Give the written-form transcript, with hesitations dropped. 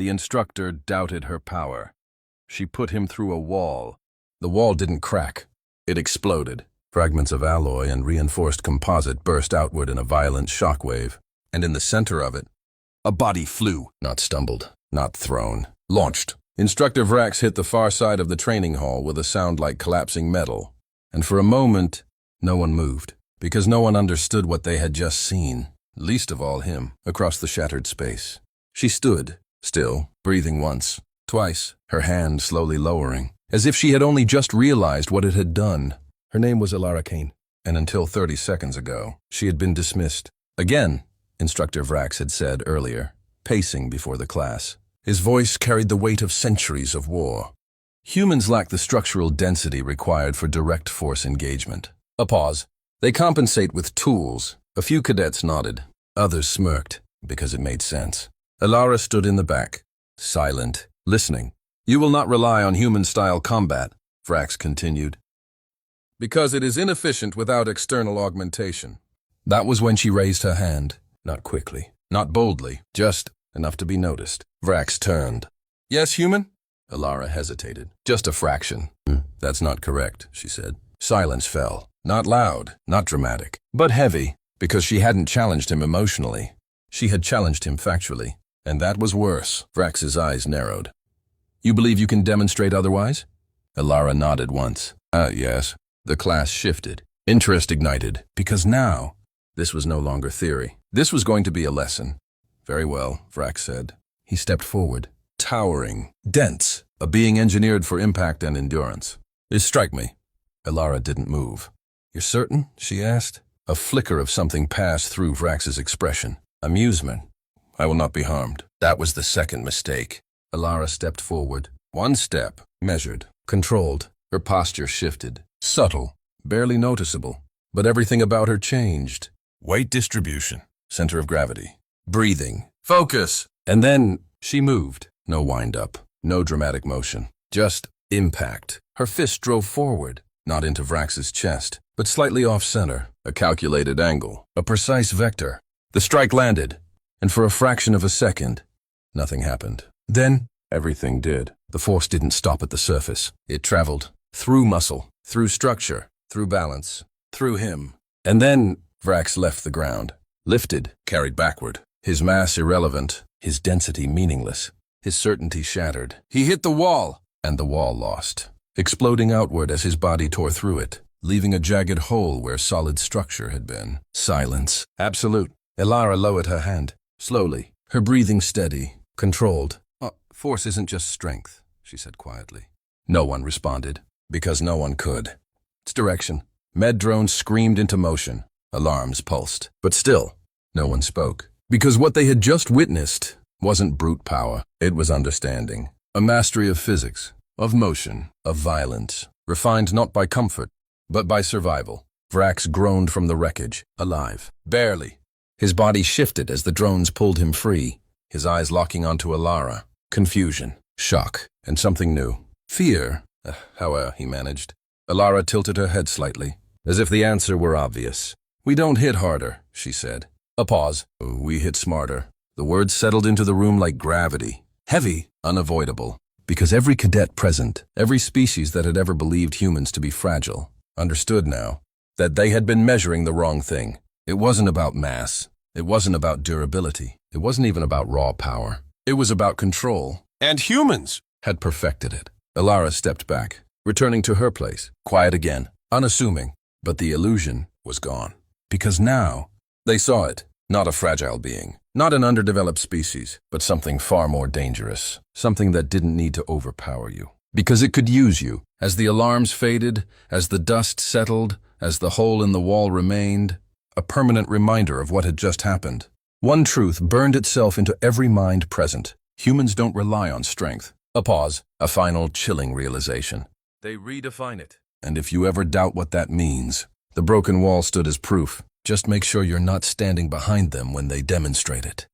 The instructor doubted her power. She put him through a wall. The wall didn't crack. It exploded. Fragments of alloy and reinforced composite burst outward in a violent shockwave, and in the center of it, a body flew, not stumbled, not thrown, launched. Instructor Vrax hit the far side of the training hall with a sound like collapsing metal, and for a moment, no one moved, because no one understood what they had just seen, least of all him, across the shattered space. She stood, still, breathing once, twice, her hand slowly lowering, as if she had only just realized what it had done. Her name was Ilara Kane, and until 30 seconds ago, she had been dismissed. Again, Instructor Vrax had said earlier, pacing before the class. His voice carried the weight of centuries of war. Humans lack the structural density required for direct force engagement. A pause. They compensate with tools. A few cadets nodded. Others smirked, because it made sense. Ilara stood in the back, silent, listening. You will not rely on human-style combat, Vrax continued, because it is inefficient without external augmentation. That was when she raised her hand, not quickly, not boldly, just enough to be noticed. Vrax turned. Yes, human? Ilara hesitated. Just a fraction. That's not correct, she said. Silence fell. Not loud, not dramatic, but heavy, because she hadn't challenged him emotionally. She had challenged him factually, and that was worse. Vrax's eyes narrowed. You believe you can demonstrate otherwise? Ilara nodded once. Yes. The class shifted. Interest ignited, because now, this was no longer theory. This was going to be a lesson. Very well, Vrax said. He stepped forward. Towering, dense, a being engineered for impact and endurance. Strike me. Ilara didn't move. You're certain? She asked. A flicker of something passed through Vrax's expression. Amusement. I will not be harmed. That was the second mistake. Ilara stepped forward. One step, measured, controlled. Her posture shifted. Subtle, barely noticeable, but everything about her changed. Weight distribution, center of gravity, breathing, focus. And then she moved. No wind-up, no dramatic motion, just impact. Her fist drove forward, not into Vrax's chest, but slightly off-center, a calculated angle, a precise vector. The strike landed, and for a fraction of a second, nothing happened. Then, everything did. The force didn't stop at the surface. It traveled through muscle, through structure, through balance, through him. And then Vrax left the ground, lifted, carried backward. His mass irrelevant, his density meaningless, his certainty shattered. He hit the wall, and the wall lost, exploding outward as his body tore through it, leaving a jagged hole where solid structure had been. Silence. Absolute. Ilara lowered her hand, slowly, her breathing steady, controlled. Force isn't just strength, she said quietly. No one responded, because no one could. Its direction. Med drones screamed into motion. Alarms pulsed. But still, no one spoke. Because what they had just witnessed wasn't brute power. It was understanding. A mastery of physics, of motion, of violence, refined not by comfort, but by survival. Vrax groaned from the wreckage, alive. Barely. His body shifted as the drones pulled him free, his eyes locking onto Ilara. Confusion, shock, and something new. Fear. However, he managed. Ilara tilted her head slightly, as if the answer were obvious. We don't hit harder, she said. A pause. We hit smarter. The words settled into the room like gravity. Heavy, unavoidable. Because every cadet present, every species that had ever believed humans to be fragile, understood now that they had been measuring the wrong thing. It wasn't about mass. It wasn't about durability. It wasn't even about raw power. It was about control. And humans had perfected it. Ilara stepped back, returning to her place, quiet again, unassuming. But the illusion was gone. Because now, they saw it. Not a fragile being, not an underdeveloped species, but something far more dangerous. Something that didn't need to overpower you. Because it could use you. As the alarms faded, as the dust settled, as the hole in the wall remained, a permanent reminder of what had just happened. One truth burned itself into every mind present. Humans don't rely on strength. A pause, a final chilling realization. They redefine it. And if you ever doubt what that means, the broken wall stood as proof. Just make sure you're not standing behind them when they demonstrate it.